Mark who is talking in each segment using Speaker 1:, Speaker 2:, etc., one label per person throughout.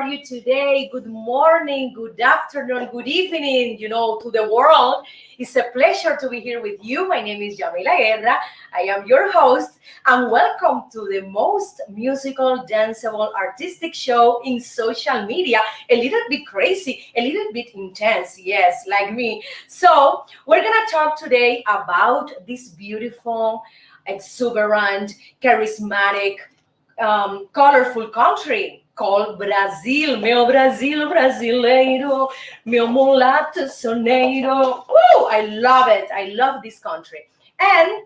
Speaker 1: are you today? Good morning, good afternoon, good evening, to the world. It's a pleasure to be here with you. My name is Yamila Guerra. I am your host, and welcome to the most musical, danceable, artistic show in social media. A little bit crazy, a little bit intense, yes, like me. So, we're gonna talk today about this beautiful, exuberant, charismatic, colorful country called Brazil. Meu Brasil brasileiro, meu mulato soneiro. Woo! I love it. I love this country. And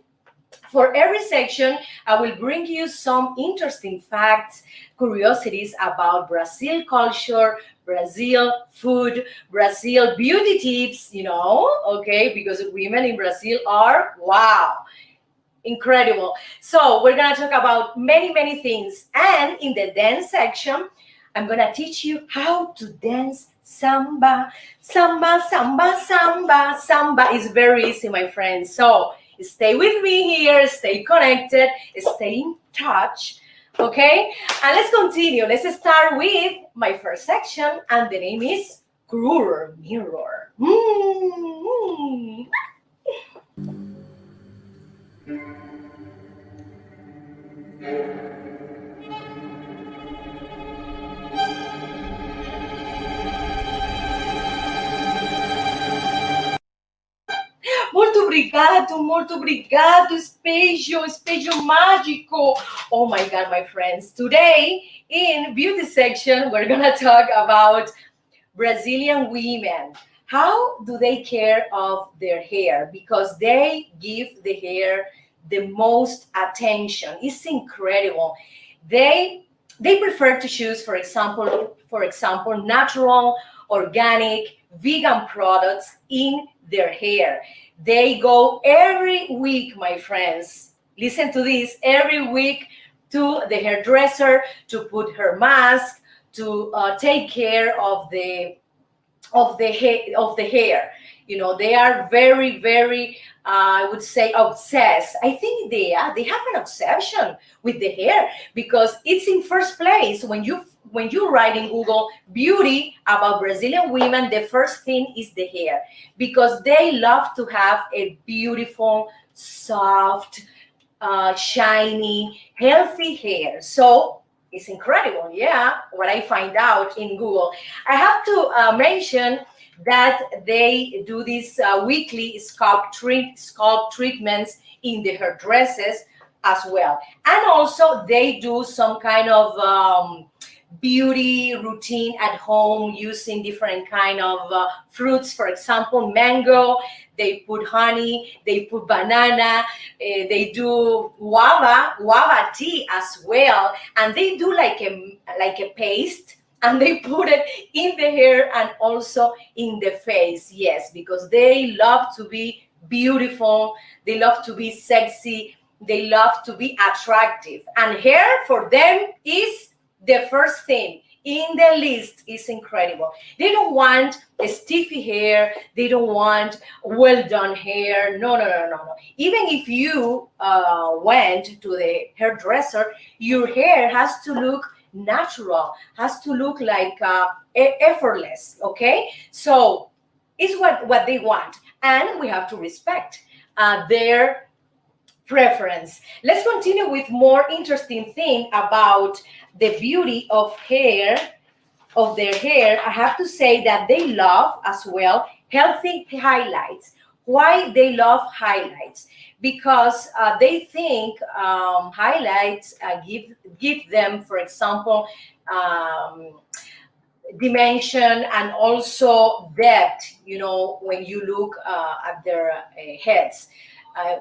Speaker 1: for every section, I will bring you some interesting facts, curiosities about Brazil culture, Brazil food, Brazil beauty tips, okay, because women in Brazil are wow. Incredible. So we're going to talk about many things. And in the dance section, I'm going to teach you how to dance samba. Samba, samba, samba. Samba is very easy, my friends. So stay with me here. Stay connected. Stay in touch. Okay? And let's continue. Let's start with my first section. And the name is Cruel Mirror. Molto obrigado, Espejo mágico. Oh my God, my friends. Today, in beauty section, we're gonna talk about Brazilian women. How do they care of their hair? Because they give the hair the most attention. It's incredible. They prefer to choose, for example, natural, organic, vegan products in their hair. They go every week, my friends. Listen to this, every week to the hairdresser to put her mask, to take care of the hair. They are very, I would say, obsessed. I think they have an obsession with the hair because it's in first place. When you write in Google beauty about Brazilian women, the first thing is the hair, because they love to have a beautiful, soft, shiny, healthy hair. So it's incredible, yeah, what I find out in Google. I have to mention that they do these weekly scalp treatments in the hairdressers as well. And also they do some kind of beauty routine at home using different kind of fruits. For example, mango, they put honey, they put banana, they do guava tea as well, and they do like a paste, and they put it in the hair and also in the face. Yes, because they love to be beautiful, they love to be sexy, they love to be attractive, and hair for them is the first thing in the list. Is incredible. They don't want a stiffy hair. They don't want well done hair. No. Even if you went to the hairdresser, your hair has to look natural, has to look like effortless. Okay, so it's what they want, and we have to respect their preference. Let's continue with more interesting thing about the beauty of their hair. I have to say that they love as well healthy highlights. Why they love highlights? Because they think highlights give them, for example, dimension and also depth. When you look at their heads.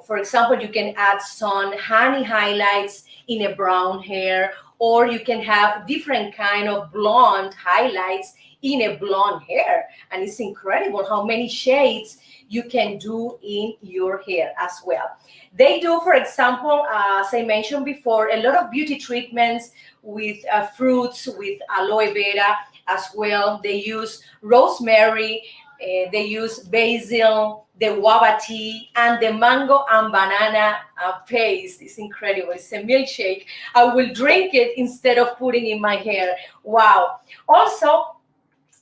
Speaker 1: For example, you can add some honey highlights in a brown hair, or you can have different kind of blonde highlights in a blonde hair. And it's incredible how many shades you can do in your hair as well. They do, for example, as I mentioned before, a lot of beauty treatments with fruits, with aloe vera as well. They use rosemary, They use basil, the guava tea, and the mango and banana paste. It's incredible. It's a milkshake. I will drink it instead of putting in my hair. Wow. Also,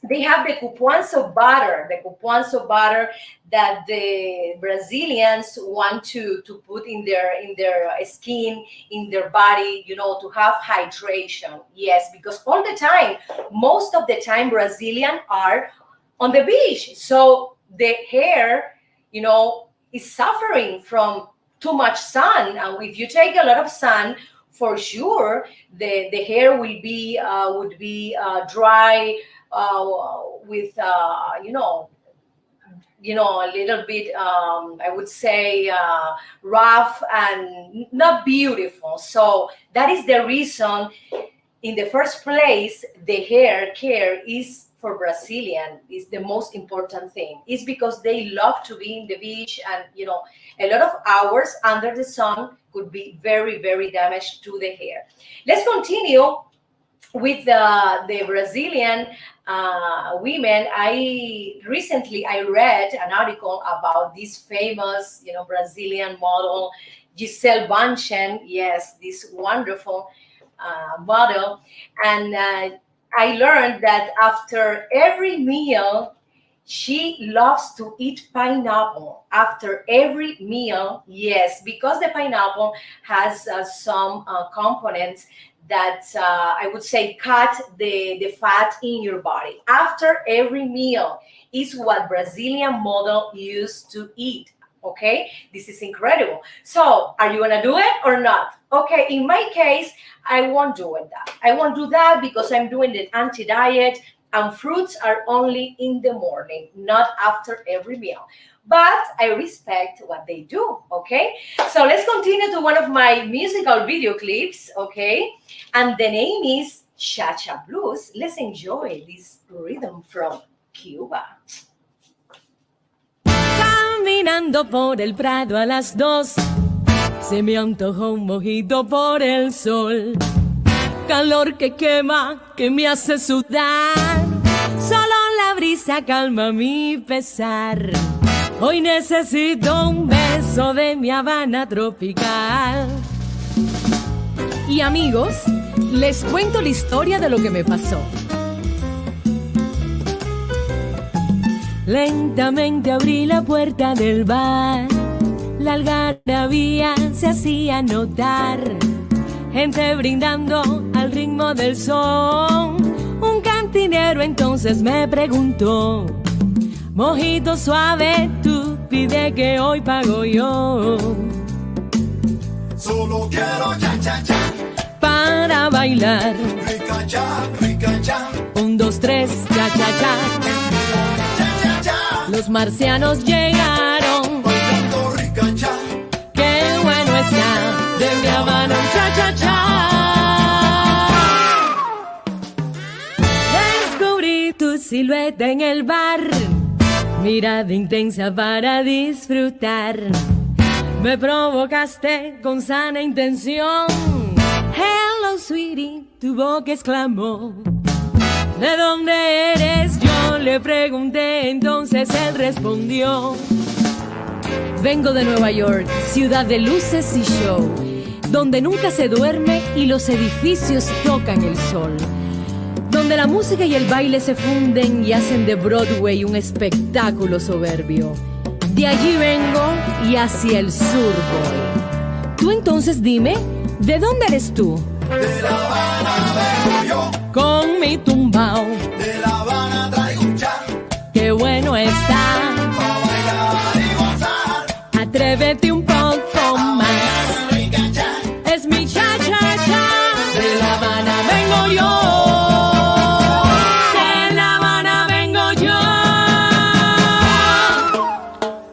Speaker 1: they have the cupuanzo butter that the Brazilians want to put in their skin, in their body, to have hydration. Yes, because all the time, most of the time, Brazilian are on the beach, so the hair, is suffering from too much sun, and if you take a lot of sun, for sure, the hair will be would be dry with a little bit, I would say, rough and not beautiful. So that is the reason, in the first place, the hair care is for Brazilian is the most important thing. It's because they love to be in the beach, and a lot of hours under the sun could be very, very damaged to the hair. Let's continue with the Brazilian women. Recently I read an article about this famous, Brazilian model, Gisele Bündchen. Yes, this wonderful model. And I learned that after every meal, she loves to eat pineapple after every meal. Yes, because the pineapple has some components that I would say cut the fat in your body. After every meal is what Brazilian model used to eat. Okay, this is incredible. So are you gonna do it or not? Okay, in my case, I won't do that. I won't do that because I'm doing the anti-diet, and fruits are only in the morning, not after every meal. But I respect what they do, okay? So let's continue to one of my musical video clips, okay? And the name is Cha-Cha Blues. Let's enjoy this rhythm from Cuba.
Speaker 2: Caminando por el Prado a las 2, se me antojó un mojito por el sol. Calor que quema, que me hace sudar. Solo la brisa calma mi pesar. Hoy necesito un beso de mi Habana tropical. Y amigos, les cuento la historia de lo que me pasó. Lentamente abrí la puerta del bar. La algarabía se hacía notar. Gente brindando al ritmo del son. Un cantinero entonces me preguntó: mojito suave, tú pide que hoy pago yo.
Speaker 3: Solo quiero cha-cha-cha
Speaker 2: para bailar.
Speaker 3: Rica cha, rica cha.
Speaker 2: 1, 2, 3, cha-cha-cha.
Speaker 3: Cha-cha-cha.
Speaker 2: Los marcianos llegaron
Speaker 3: Bailando rica cha.
Speaker 2: Qué bueno está de mi Habana un cha-cha-cha. Descubrí tu silueta en el bar, mirada intensa para disfrutar. Me provocaste con sana intención. Hello, sweetie, tu boca exclamó. ¿De dónde eres? Yo le pregunté, entonces él respondió: vengo de Nueva York, ciudad de luces y show, donde nunca se duerme y los edificios tocan el sol, donde la música y el baile se funden y hacen de Broadway un espectáculo soberbio. De allí vengo y hacia el sur voy. Tú entonces dime, ¿de dónde eres tú?
Speaker 3: De La Habana vengo yo.
Speaker 2: Con mi tumbao.
Speaker 3: De La Habana traigo un cha.
Speaker 2: Qué bueno está.
Speaker 3: Pa' bailar y gozar.
Speaker 2: Atrévete un poco más.
Speaker 3: Rica cha.
Speaker 2: Es mi cha-cha-cha. De La Habana vengo yo. De La Habana vengo yo.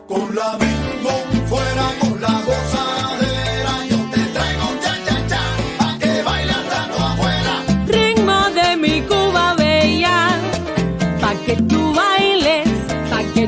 Speaker 3: Con la bingo fuera con la gozadera. Yo te traigo un cha-cha-cha pa' que bailes tanto afuera.
Speaker 2: Ritmo de mi Cuba bella. Pa' que tú bailes, pa' que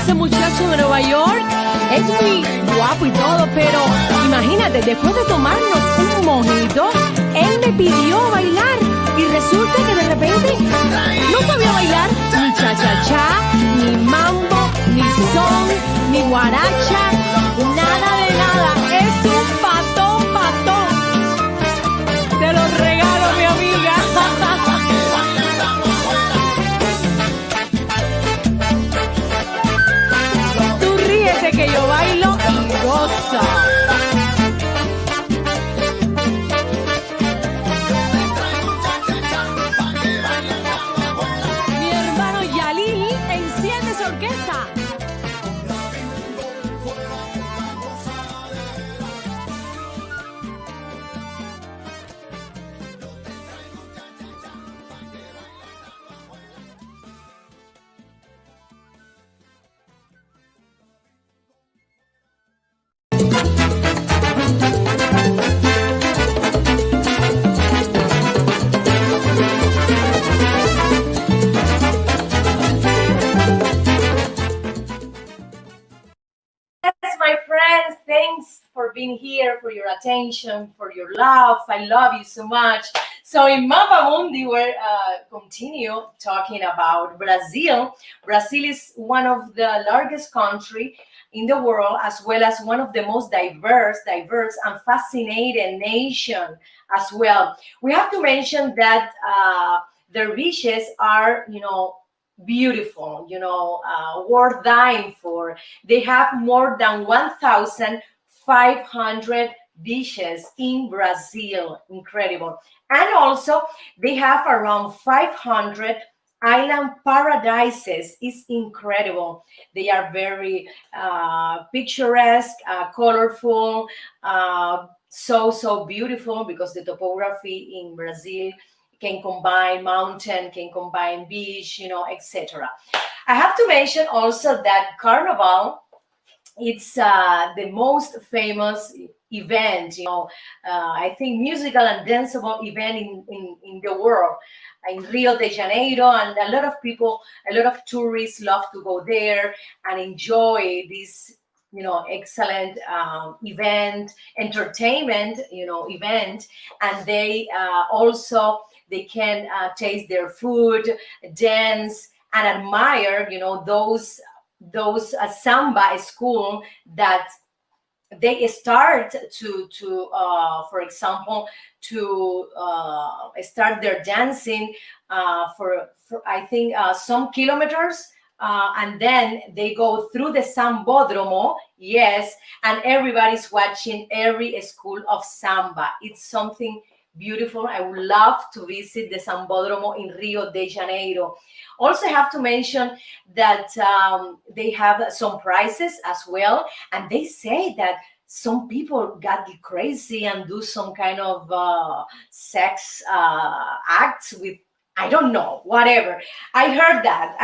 Speaker 2: ese muchacho de Nueva York es muy guapo y todo, pero imagínate, después de tomarnos un mojito, él me pidió bailar y resulta que de repente no sabía bailar ni cha-cha-cha, ni mambo, ni son, ni guaracha, nada de nada. Es un patón, patón. Te lo regalo, mi amiga. Tú ríete que yo bailo y gozo. Mi hermano Yalil enciende esa orquesta.
Speaker 1: Yes, my friends, thanks for being here, for your attention, for your love. I love you so much. So in Mapa Mundi, we're continue talking about Brazil. Brazil is one of the largest country in the world, as well as one of the most diverse and fascinating nation as well. We have to mention that their beaches are, beautiful, worth dying for. They have more than 1,500 beaches in Brazil. Incredible. And also, they have around 500 island paradises. It's incredible. They are very picturesque, colorful, so beautiful, because the topography in Brazil can combine mountain, can combine beach, etc. I have to mention also that Carnival, it's the most famous event, I think musical and danceable event in the world, in Rio de Janeiro, and a lot of people, a lot of tourists love to go there and enjoy this excellent event, entertainment, event. And they also, they can taste their food, dance, and admire, those samba school that they start to for example, to start their dancing for I think some kilometers, and then they go through the sambódromo, yes, and everybody's watching every school of samba. It's something beautiful. I would love to visit the sambódromo in Rio de Janeiro. Also have to mention that they have some prizes as well, and they say that some people got crazy and do some kind of sex acts with, I don't know, whatever. I heard that,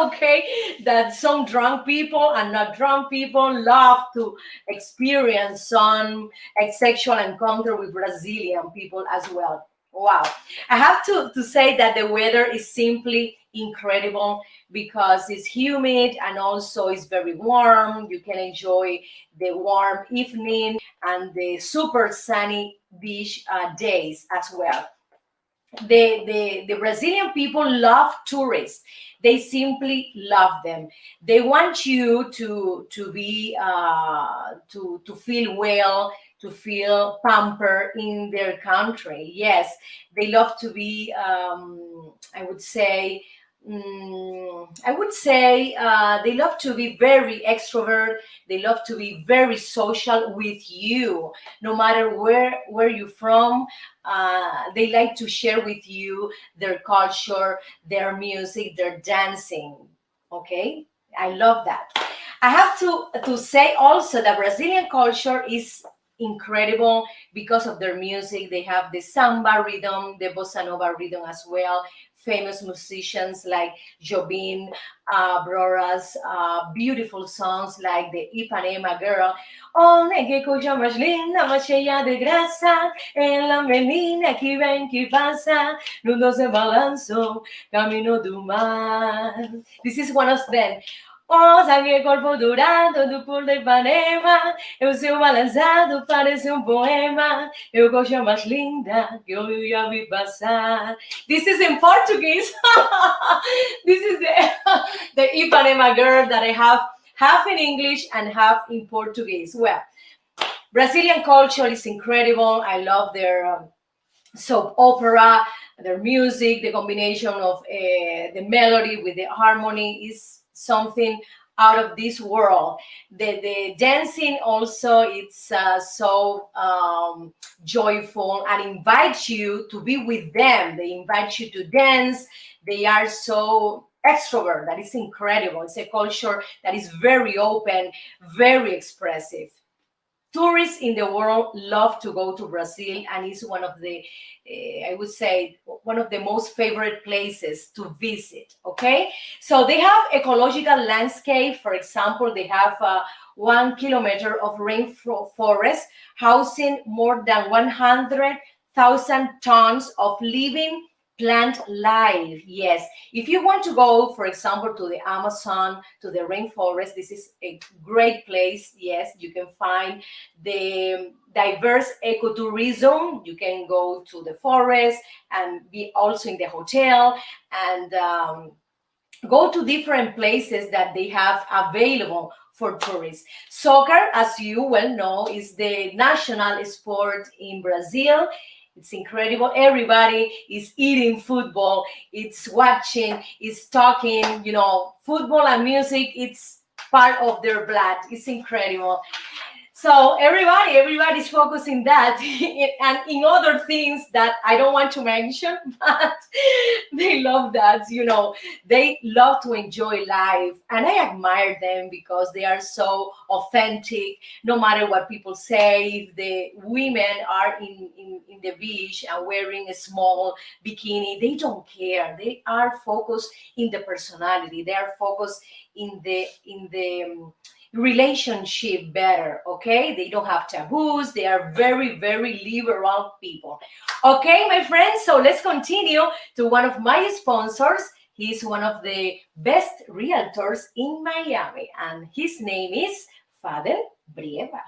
Speaker 1: okay, that some drunk people and not drunk people love to experience some sexual encounter with Brazilian people as well. Wow. I have to say that the weather is simply incredible, because it's humid and also it's very warm. You can enjoy the warm evening and the super sunny beach days as well. The Brazilian people love tourists. They simply love them. They want you to be to feel well, to feel pampered in their country. Yes, they love to be. I would say. They love to be very extrovert. They love to be very social with you, no matter where you're from. They like to share with you their culture, their music, their dancing. Okay, I love that. I have to say also that Brazilian culture is incredible because of their music. They have the samba rhythm, the bossa nova rhythm as well. Famous musicians like Jobim, Broras, beautiful songs like the Ipanema Girl. Oh, que coisa mais linda, mais cheia de graça, ela menina que vem que passa, no doce balanço, caminho do mar. This is one of them.
Speaker 2: Oh, sangue, corpo dourado do pool de Ipanema, eu seu balançado parece poema, eu coxa mais linda que eu já vi passar. This is in Portuguese. This is the Ipanema girl that I have half in English and half in Portuguese. Well, Brazilian culture is incredible. I love their soap opera, their music, the combination of the melody with the harmony is something out of this world. The dancing also, it's so joyful and invites you to be with them. They invite you to dance. They are so extrovert. That is incredible. It's a culture that is very open, very expressive. Tourists in the world love to go to Brazil, and it's one of the, I would say, one of the most favorite places to visit. Okay, so they have ecological landscape. For example, they have 1 kilometer of rainforest housing more than 100,000 tons of living plant life. Yes, if you want to go, for example, to the Amazon, to the rainforest, this is a great place. Yes, you can find the diverse ecotourism. You can go to the forest and be also in the hotel and go to different places that they have available for tourists. Soccer, as you well know, is the national sport in Brazil. It's incredible. Everybody is eating football. It's watching, it's talking, football and music, it's part of their blood. It's incredible. So everybody's focusing that and in other things that I don't want to mention, but they love that, they love to enjoy life. And I admire them because they are so authentic, no matter what people say. If the women are in the beach and wearing a small bikini, they don't care. They are focused in the personality. They are focused in the relationship better. Okay, they don't have taboos. They are very, very liberal people. Okay, my friends, so let's continue to one of my sponsors. He's one of the best realtors in Miami, and his name is Father Brieva.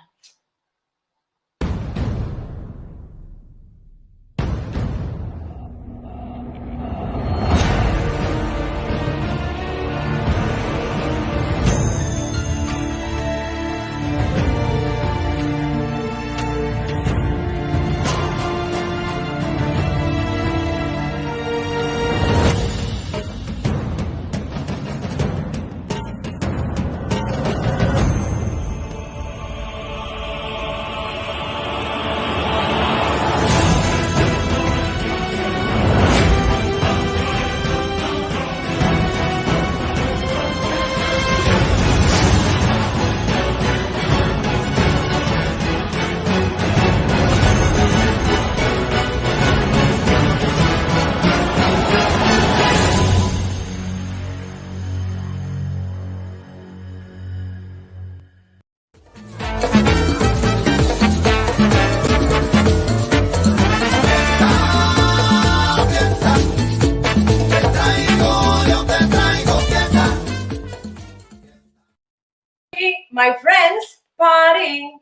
Speaker 2: My friends, party.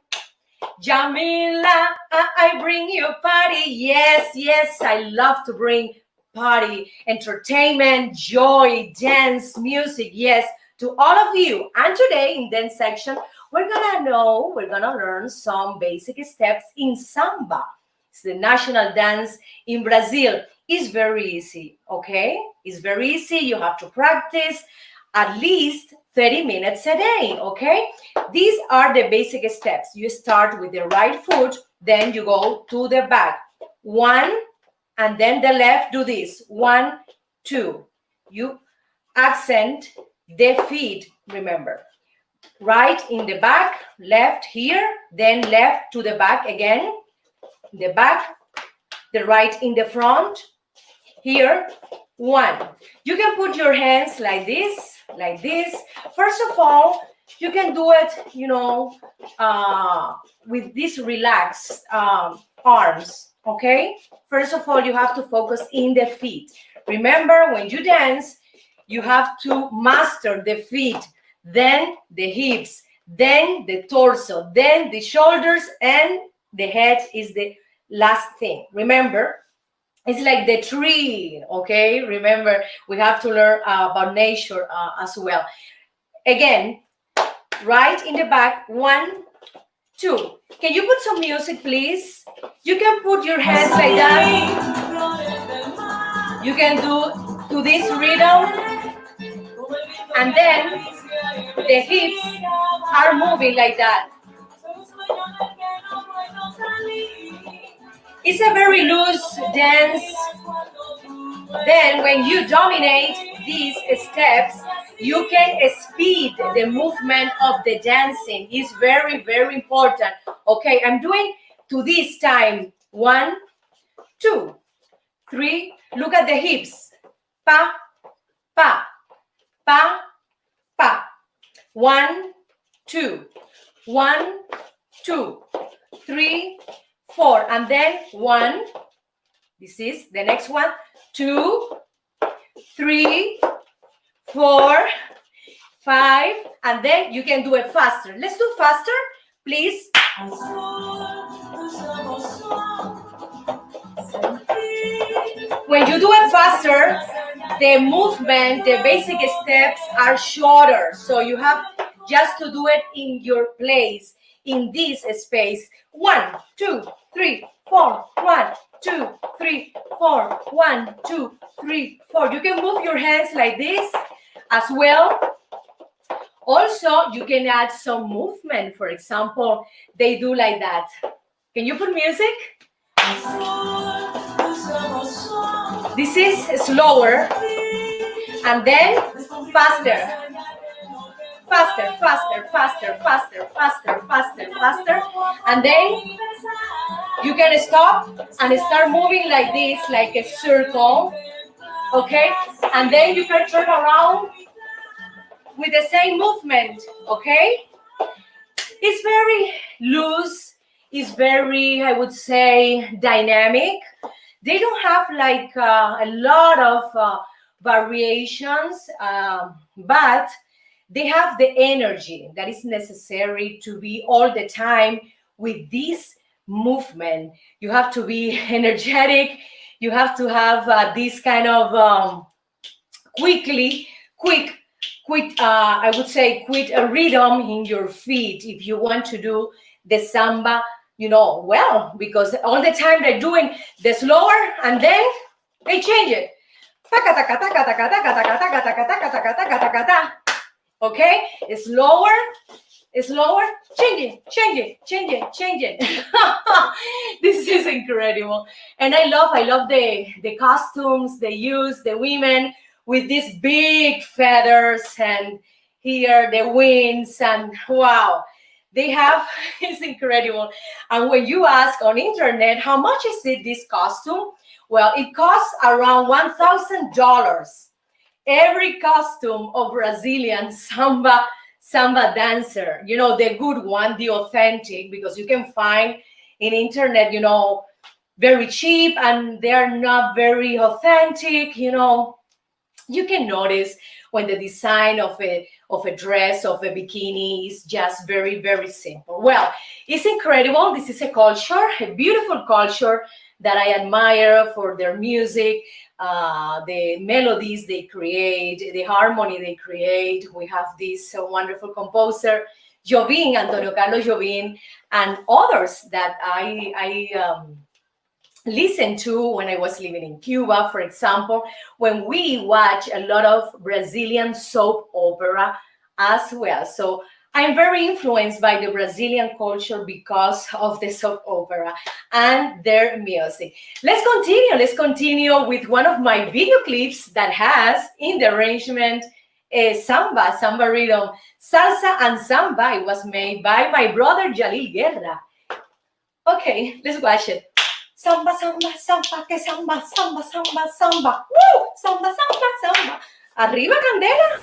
Speaker 2: Yamila, I bring you party. Yes, yes, I love to bring party, entertainment, joy, dance, music. Yes, to all of you. And today in dance section, we're gonna learn some basic steps in samba. It's the national dance in Brazil. It's very easy, okay? It's very easy. You have to practice at least 30 minutes a day, okay? These are the basic steps. You start with the right foot, then you go to the back. 1, and then the left, do this. 1, 2. You accent the feet, remember. Right in the back, left here, then left to the back again. The back, the right in the front. Here, 1. You can put your hands like this. Like this. First of all, you can do it, with these relaxed arms, okay? First of all, you have to focus in the feet. Remember, when you dance, you have to master the feet,
Speaker 1: then the hips, then the torso, then the shoulders, and the head is the last thing. Remember, it's like the tree, okay? Remember, we have to learn about nature as well. Again, right in the back, 1, 2. Can you put some music, please? You can put your hands like that. You can do to this rhythm, and then the hips are moving like that. It's a very loose dance. Then when you dominate these steps, you can speed the movement of the dancing. It's very, very important. Okay, I'm doing to this time. 1, 2, 3. Look at the hips. Pa, pa, pa, pa. 1, 2. 1, 2, 3, 4. And then 1. This is the next one. 2, 3, 4, 5, and then you can do it faster. Let's do faster, please. When you do it faster, the movement, the basic steps are shorter. So you have just to do it in your place, in this space. 1, 2, 3, 4. 1, 2, 3, 4. 1, 2, 3, 4. You can move your hands like this as well. Also, you can add some movement. For example, they do like that. Can you put music? This is slower, and then faster. Faster, faster, faster, faster, faster, faster, faster. And then you can stop and start moving like this, like a circle. Okay? And then you can turn around with the same movement. Okay? It's very loose. It's very, I would say, dynamic. They don't have like a lot of variations, but they have the energy that is necessary to be all the time with this movement. You have to be energetic. You have to have this kind of quick, I would say, quick rhythm in your feet if you want to do the samba, well, because all the time they're doing the slower and then they change it. Okay, it's slower, change it. This is incredible. And I love the costumes they use, the women with these big feathers, and here the wings, and wow, they have, it's incredible. And when you ask on internet, how much is it, this costume? Well, it costs around $1,000. Every costume of Brazilian samba dancer, the good one, the authentic, because you can find in internet, very cheap, and they're not very authentic. You can notice when the design of a dress, of a bikini is just very, very simple. Well, it's incredible. This is a culture, a beautiful culture that I admire for their music, the melodies they create, the harmony they create. We have this wonderful composer, Antonio Carlos Jobim, and others that I listened to when I was living in Cuba, for example, when we watch a lot of Brazilian soap opera as well. So I'm very influenced by the Brazilian culture because of the soap opera and their music. Let's continue with one of my video clips that has in the arrangement a samba rhythm, salsa and samba. It was made by my brother Yamila Guerra. Okay, let's watch it. Samba, samba, samba, que samba, samba, samba, samba. Woo! Samba, samba, samba. Arriba, Candela.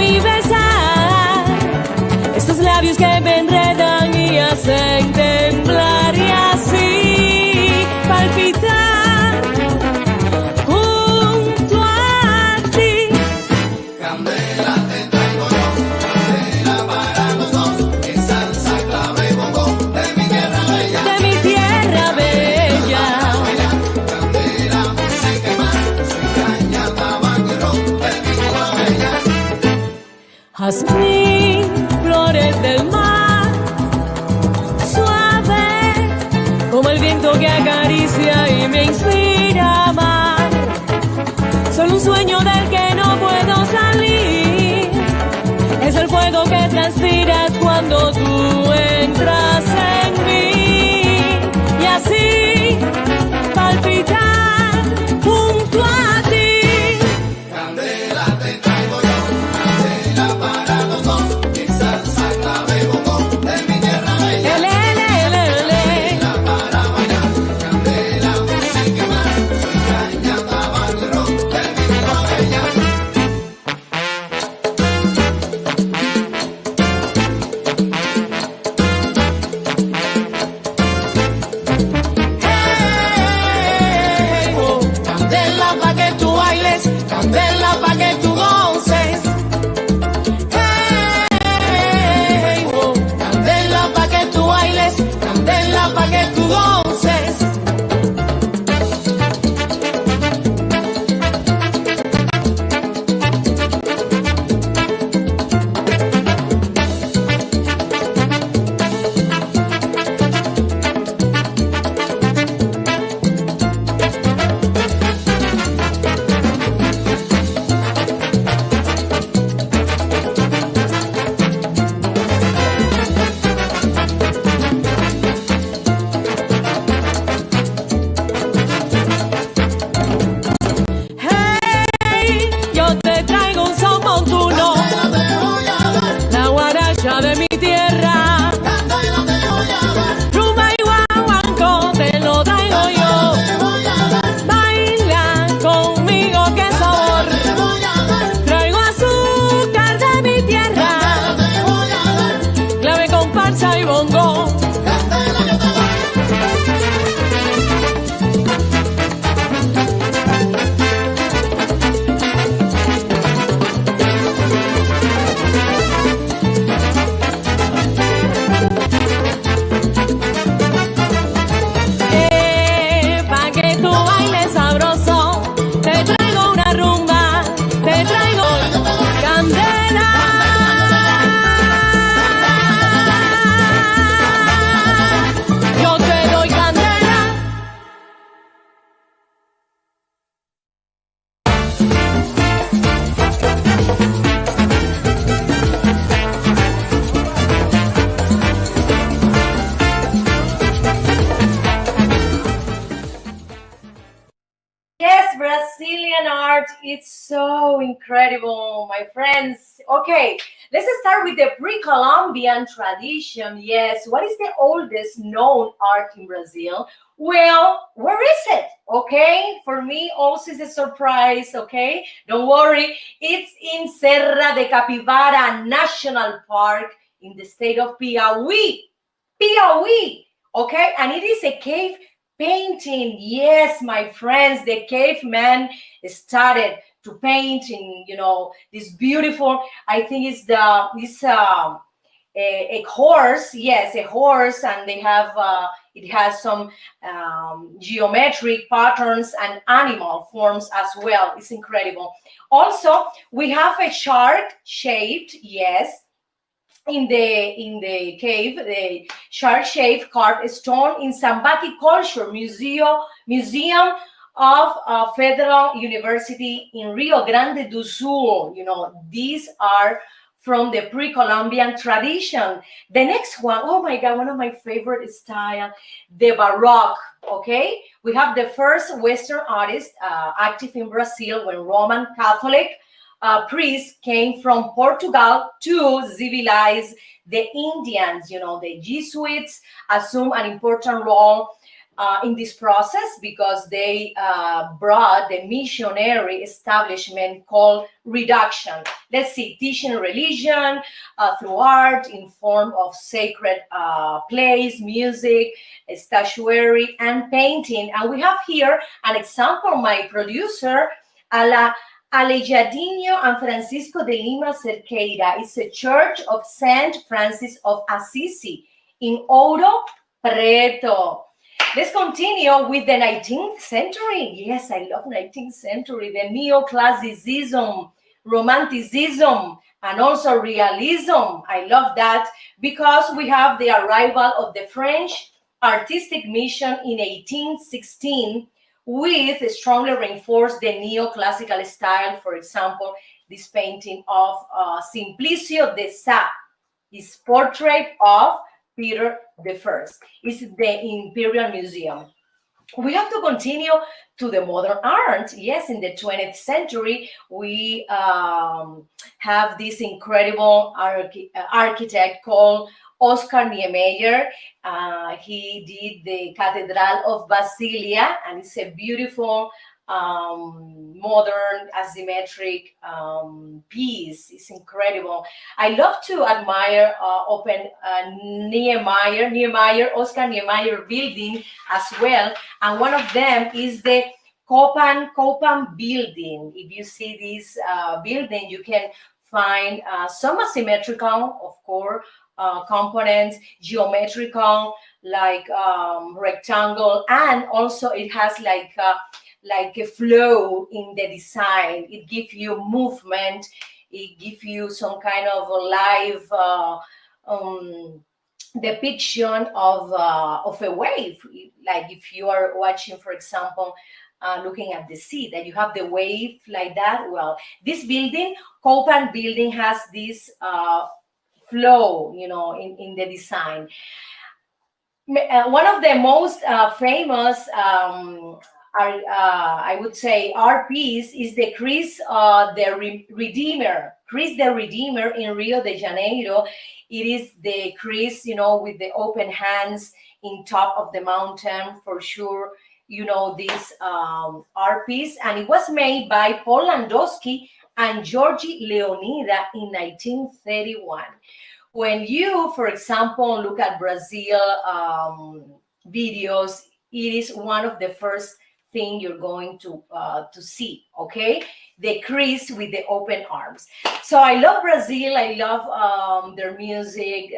Speaker 2: y besar estos labios que me enredan y hacen temblar y así palpitar junto a ti.
Speaker 3: Candela te traigo yo, candela para los dos, es salsa clave bongo de mi tierra bella.
Speaker 2: De mi tierra bella.
Speaker 3: Candela, música y más, soy caña, tabaco y ron de mi tierra bella.
Speaker 2: Jazmín, flores del mar, suave como el viento que acaricia y me inspira a amar. Solo un sueño del que no puedo salir, es el fuego que transpiras cuando tú entras en mí. Y así palpitar junto a ti.
Speaker 3: Candela te traigo yo, candela para los dos, es salsa clave bongo de mi tierra bella. Candela para bailar, candela, música y más, soy caña, tabaco y ron de mi tierra bella. Hey, oh, candela pa' que tú bailes, candela pa' que tú goces. Hey, oh, candela pa' que tú bailes, candela pa' que tú goces.
Speaker 2: Hey, yo te traigo un son montuno,
Speaker 3: Candela te voy a dar,
Speaker 2: la guaracha de mi tierra.
Speaker 3: candela te voy a dar,
Speaker 2: Rumba y guaguancó te lo traigo yo.
Speaker 3: te voy a dar,
Speaker 2: Baila conmigo, qué sabor.
Speaker 3: te voy a dar,
Speaker 2: Traigo azúcar de mi tierra,
Speaker 3: te voy a dar,
Speaker 2: clave, comparsa y bongo.
Speaker 3: candela yo te doy.
Speaker 2: Pa' que tú bailes sabroso, te traigo una rumba, te traigo candela. Yo te doy candela.
Speaker 1: Yes, Brazilian art, it's so incredible, my friends. Okay, let's start with the pre-Columbian tradition. Yes, what is the oldest known art in Brazil? Well, where is it? Okay, for me also is a surprise. Okay, don't worry, it's in Serra de Capivara National Park in the state of Piauí. Piauí, okay, and it is a cave painting. Yes, my friends, the caveman started to paint in, this beautiful, I think it's a horse. Yes, a horse, and they have it has some geometric patterns and animal forms as well. It's incredible. Also, we have a shark shaped, yes, in the cave, the shark-shaped carved stone in Sambaqui Culture Museum of Federal University in Rio Grande do Sul. These are from the pre-Columbian tradition. The next one, oh my God, one of my favorite style, the Baroque. Okay, we have the first Western artist active in Brazil when Roman Catholic priests came from Portugal to civilize the Indians. The Jesuits assumed an important role in this process because they brought the missionary establishment called reduction. Let's see, teaching religion through art in form of sacred plays, music, statuary, and painting. And we have here an example, my producer, Alejadinho and Francisco de Lima Cerqueira. It's a church of Saint Francis of Assisi in Ouro Preto. Let's continue with the 19th century. Yes, I love 19th century, the neoclassicism, romanticism, and also realism. I love that because we have the arrival of the French artistic mission in 1816 with strongly reinforced the neoclassical style. For example, this painting of Simplicio de Sá, his portrait of Peter the First. It's the Imperial Museum. We have to continue to the modern art. Yes, in the 20th century, we have this incredible architect called Oscar Niemeyer. He did the Cathedral of Basilia, and it's a beautiful modern asymmetric piece. It's incredible. I love to admire Oscar Niemeyer building as well, and one of them is the Copan building. If you see this building, you can find some asymmetrical, of course, components, geometrical, like rectangle, and also it has like a flow in the design. It gives you movement. It gives you some kind of live depiction of a wave. Like if you are watching, for example, looking at the sea, that you have the wave like that. Well, this building, Copan building, has this flow, in the design. One of the most famous I would say art piece is the Christ the Redeemer. Christ the Redeemer in Rio de Janeiro. It is the Christ, with the open hands in top of the mountain, for sure. This art piece, and it was made by Paul Landowski and Georgi Leonida in 1931. When you, for example, look at Brazil videos, it is one of the first thing you're going to see, okay? The Christ with the open arms. So I love Brazil. I love their music,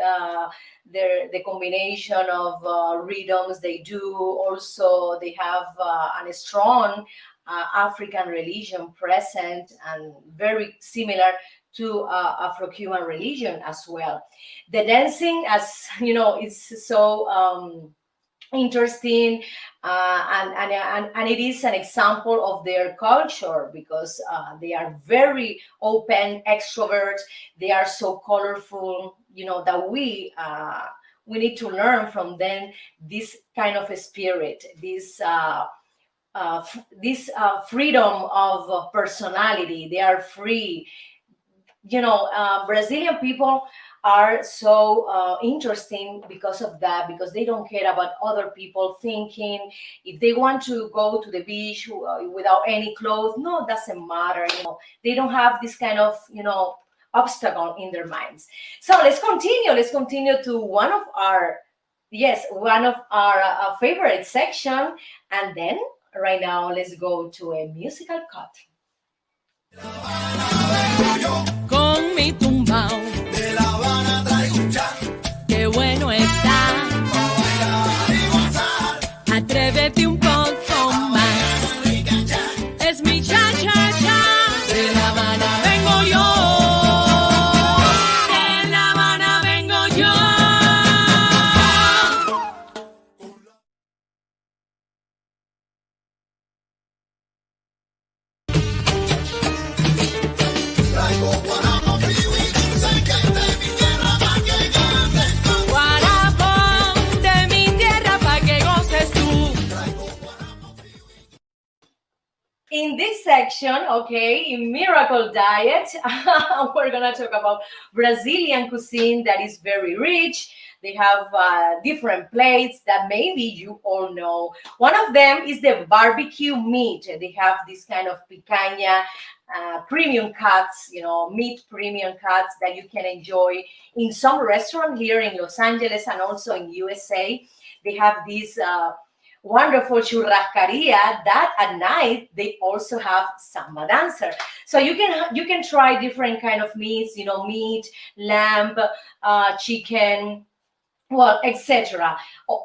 Speaker 1: the combination of rhythms they do. Also, they have a strong African religion present and very similar to Afro-Cuban religion as well. The dancing, as you know, it's so interesting, and it is an example of their culture because they are very open, extrovert. They are so colorful, that we need to learn from them this kind of a spirit, this freedom of personality. They are free. Brazilian people are so interesting because of that, because they don't care about other people thinking. If they want to go to the beach without any clothes, no, doesn't matter. They don't have this kind of obstacle in their minds. So let's continue to one of our favorite section, and then right now let's go to a musical cut.
Speaker 2: Con mi tumbao,
Speaker 3: De La Habana traigo un cha,
Speaker 2: qué bueno está.
Speaker 3: pa' bailar y gozar.
Speaker 2: Atrévete un poco más.
Speaker 3: Rica cha,
Speaker 2: Es mi cha-cha-cha. De La Habana vengo yo. De La Habana vengo yo.
Speaker 3: traigo guaramo frío y dulce que es de mi tierra pa' que goces tú.
Speaker 2: Guarapón de mi tierra pa' que goces tú.
Speaker 3: Traigo guaramo frío y
Speaker 1: In this section, okay, in Miracle Diet, we're gonna talk about Brazilian cuisine that is very rich. They have different plates that maybe you all know. One of them is the barbecue meat. They have this kind of picanha, premium cuts, meat premium cuts that you can enjoy in some restaurant here in Los Angeles and also in USA. They have this wonderful churrascaria that at night they also have samba dancer. So you can try different kind of meats, meat, lamb, chicken, well, etc.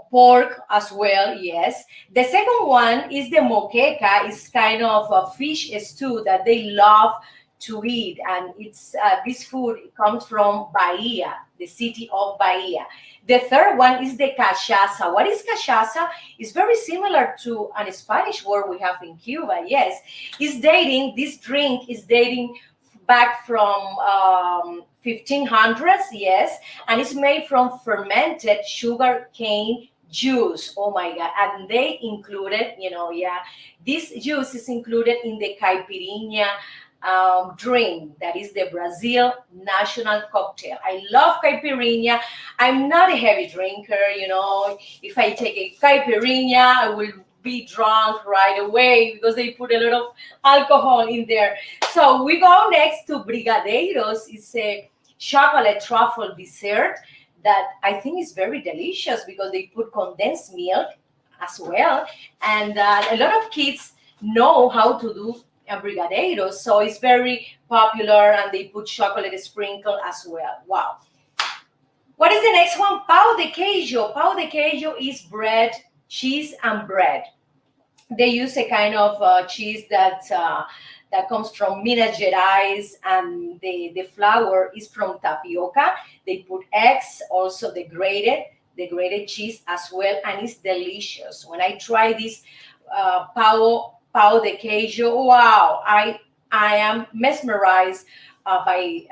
Speaker 1: Pork as well, yes. The second one is the moqueca. It's kind of a fish stew that they love to eat, and it's this food comes from Bahia, the city of Bahia. The third one is the cachaça. What is cachaça? It's very similar to a Spanish word we have in Cuba. Yes, this drink is dating back from 1500s, yes, and it's made from fermented sugar cane juice. Oh my God. And they included, this juice is included in the caipirinha drink, that is the Brazil national cocktail. I love caipirinha. I'm not a heavy drinker, if I take a caipirinha, I will be drunk right away because they put a lot of alcohol in there. So we go next to brigadeiros. It's a chocolate truffle dessert that I think is very delicious because they put condensed milk as well, and a lot of kids know how to do a brigadeiro, so it's very popular, and they put chocolate sprinkle as well. Wow. What is the next one? Pão de queijo. Pão de queijo is bread, cheese, and bread. They use a kind of cheese that comes from Minas Gerais, and the flour is from tapioca. They put eggs, also the grated cheese as well, and it's delicious. When I try this pão de queijo, wow, I am mesmerized by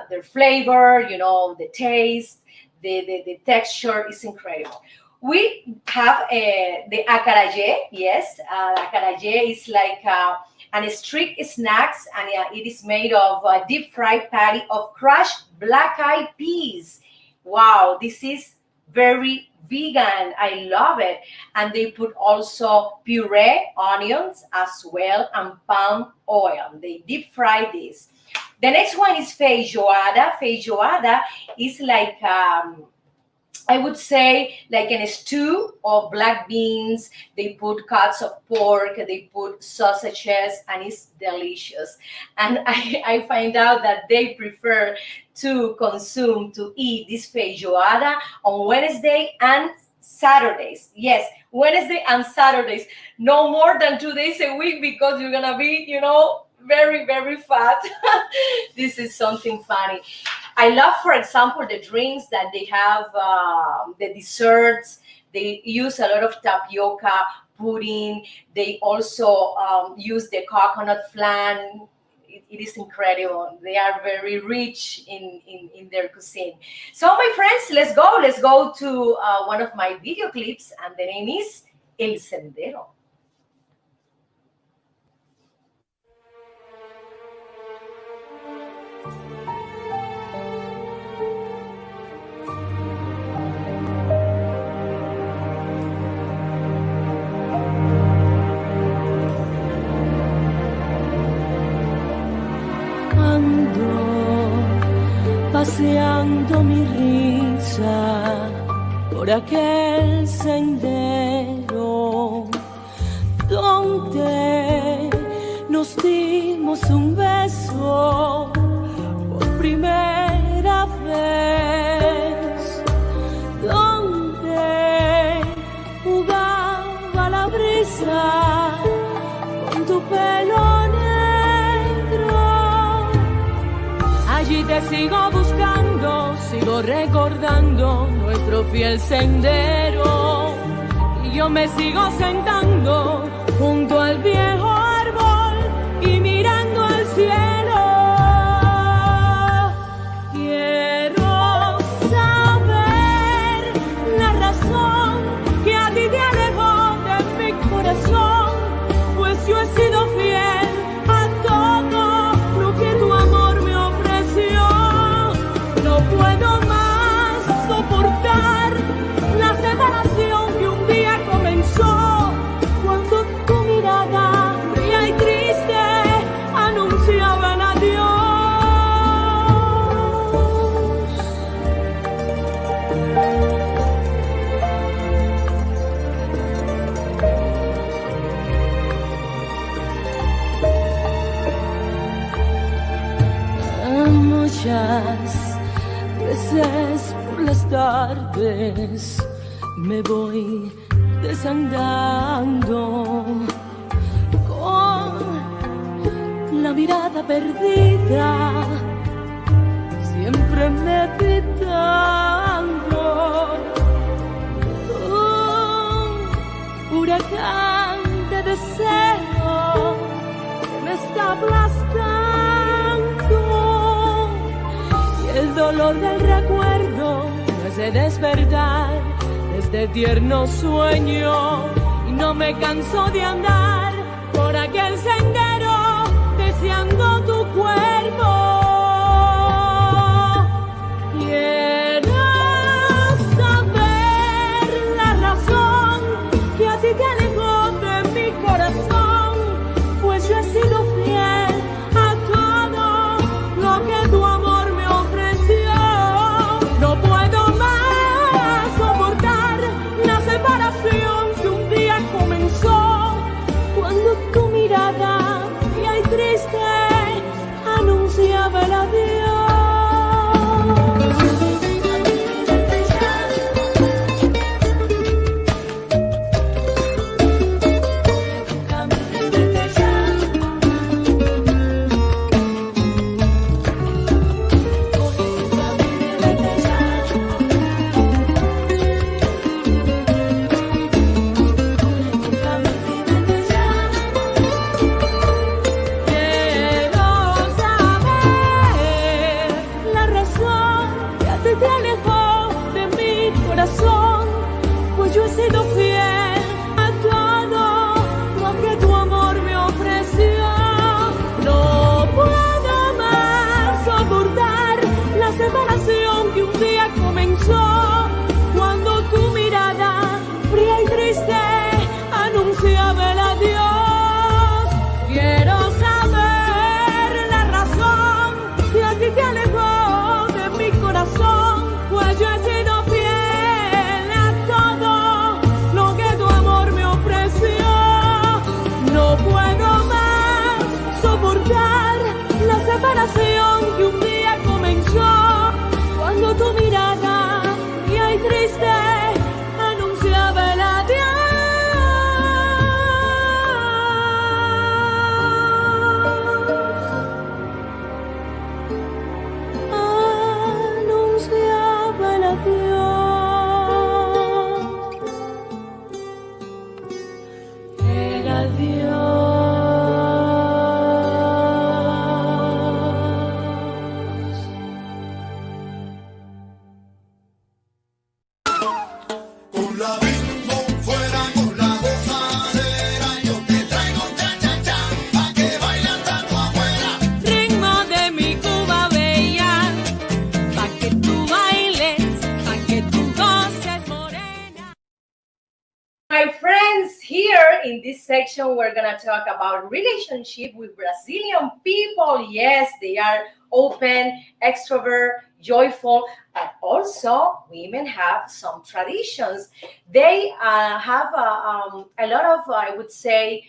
Speaker 1: their flavor, the taste, the texture is incredible. We have the acarajé. Yes, acarajé is like an street snacks, and it is made of a deep fried patty of crushed black-eyed peas. Wow, this is very vegan. I love it. And they put also puree onions as well, and palm oil. They deep fry this. The next one is feijoada. Feijoada is like I would say like in a stew of black beans. They put cuts of pork, they put sausages, and it's delicious. And I find out that they prefer to eat this feijoada on Wednesday and Saturdays. Yes, Wednesday and Saturdays. No more than 2 days a week because you're gonna be, very, very fat. This is something funny. I love, for example, the drinks that they have, the desserts. They use a lot of tapioca, pudding. They also use the coconut flan. It is incredible. They are very rich in their cuisine. So, my friends, let's go to one of my video clips, and the name is El Sendero.
Speaker 2: Paseando mi risa por aquel sendero donde nos dimos un beso por primera vez, donde jugaba la brisa con tu pelo negro. Allí te sigo buscando, sigo recordando nuestro fiel sendero, y yo me sigo sentando junto al viejo árbol y mirando al cielo. Quiero saber la razón que a ti te alejó de mi corazón, pues yo he sido fiel a todo lo que tu amor me ofreció. No puedo más soportar vez me voy desandando con la mirada perdida, siempre meditando. Un huracán de deseo que me está aplastando, y el dolor del recuerdo me hace despertar de este tierno sueño, y no me canso de andar por aquel sendero deseando tu cuerpo. Quiero saber la razón que a ti te alejó de mi corazón, pues yo he sido fiel a todo lo que tu amor me ofreció. No puedo más soportar la separación que un día comenzó, cuando tu mirada fría y triste anunciaba el adiós. Pues yo he sido fiel a todo lo que tu amor me ofreció. No puedo más soportar la separación que un día comenzó, cuando tu mirada fría y triste anunciaba el adiós. Quiero saber la razón que a ti te alejó de mi corazón, pues yo he sido fiel a todo lo que tu amor me ofreció. No puedo más soportar la separación que un día comenzó, cuando tu mirada fría y triste anunciaba el adiós. Anunciaba el adiós. El adiós.
Speaker 3: Con la bimbo fuera con la gozadera, yo te traigo cha-cha-cha, pa' que bailan tanto afuera.
Speaker 2: Ritmo de mi Cuba bella, pa' que tú bailes, pa' que tú goces, morena.
Speaker 1: My friends, here in this section, we're going to talk about relationship with Brazilian people. Yes, they are open, extrovert, joyful, but also women have some traditions. They have a lot of, I would say,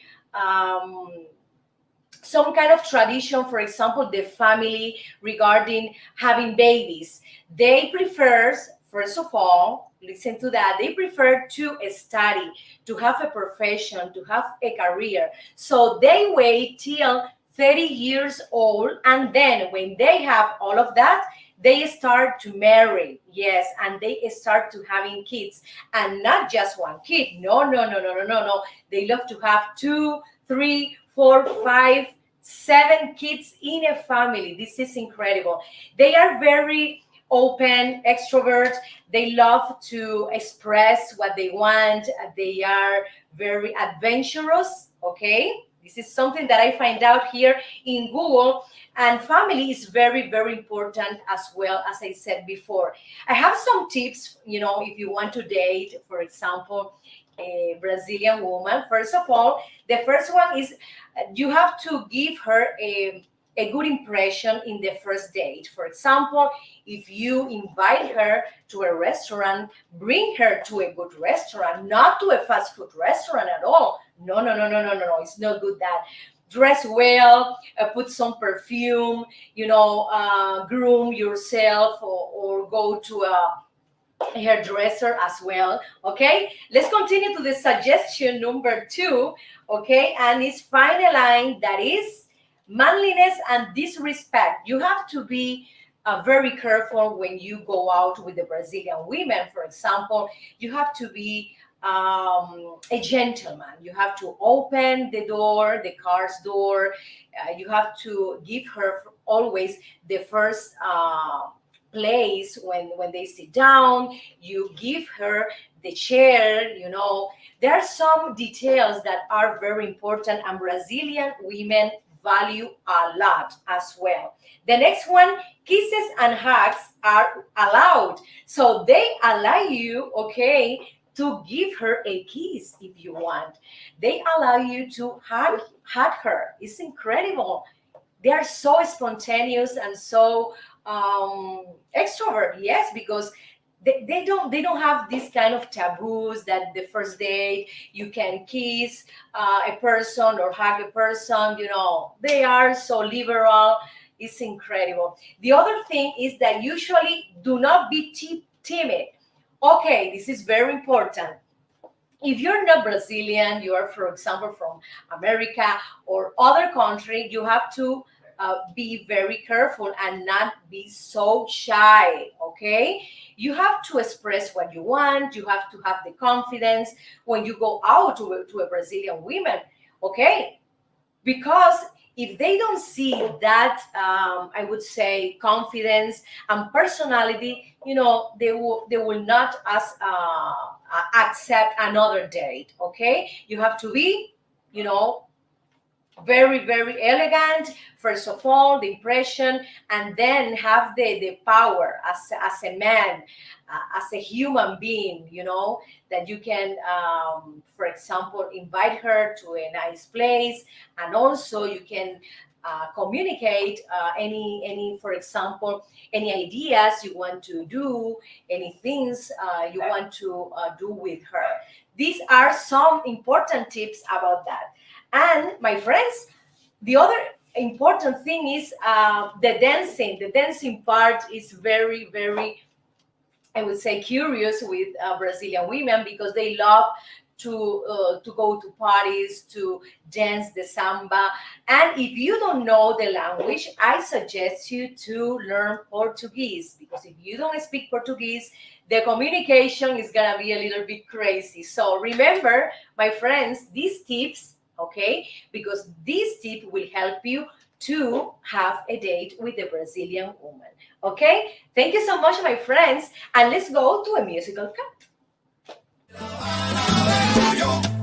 Speaker 1: some kind of tradition. For example, the family regarding having babies. They prefer, first of all, listen to that, they prefer to study, to have a profession, to have a career. So they wait till 30 years old, and then when they have all of that, they start to marry. Yes, and they start to having kids, and not just one kid. No. They love to have 2, 3, 4, 5, 7 kids in a family. This is incredible. They are very open, extrovert. They love to express what they want. They are very adventurous. Okay, this is something that I find out here in Google. And family is very, very important as well, as I said before. I have some tips, if you want to date, for example, a Brazilian woman. First of all, the first one is you have to give her a good impression in the first date. For example, if you invite her to a restaurant, bring her to a good restaurant, not to a fast food restaurant at all. No. It's not good that. Dress well, put some perfume, groom yourself, or go to hairdresser as well. Okay, let's continue to the suggestion number 2. Okay, and it's final line, that is manliness and disrespect. You have to be very careful when you go out with the Brazilian women. For example, you have to be a gentleman. You have to open the door, the car's door. You have to give her always the first place when they sit down. You give her the chair. There are some details that are very important, and Brazilian women value a lot as well. The next one, kisses and hugs are allowed. So they allow you, okay, to give her a kiss if you want. They allow you to hug her. It's incredible. They are so spontaneous and so extrovert. Yes, because they don't have this kind of taboos that the first date you can kiss a person or hug a person. They are so liberal. It's incredible. The other thing is that usually do not be timid. Okay, this is very important. If you're not Brazilian, you are, for example, from America or other country, you have to be very careful and not be so shy. Okay, you have to express what you want. You have to have the confidence when you go out to a Brazilian woman. Okay, because if they don't see that, I would say, confidence and personality, they will not accept another date. Okay, you have to be, you know very, very elegant. First of all, the impression, and then have the power as a man, as a human being, that you can, for example, invite her to a nice place, and also you can communicate any, for example, any ideas you want to do, any things you want to do with her. These are some important tips about that. And my friends, the other important thing is the dancing. The dancing part is very, very, I would say, curious with Brazilian women, because they love to go to parties, to dance the samba. And if you don't know the language, I suggest you to learn Portuguese, because if you don't speak Portuguese, the communication is gonna be a little bit crazy. So remember, my friends, these tips, okay, because this tip will help you to have a date with a Brazilian woman. Okay, thank you so much, my friends, and let's go to a musical cut.
Speaker 3: Yo.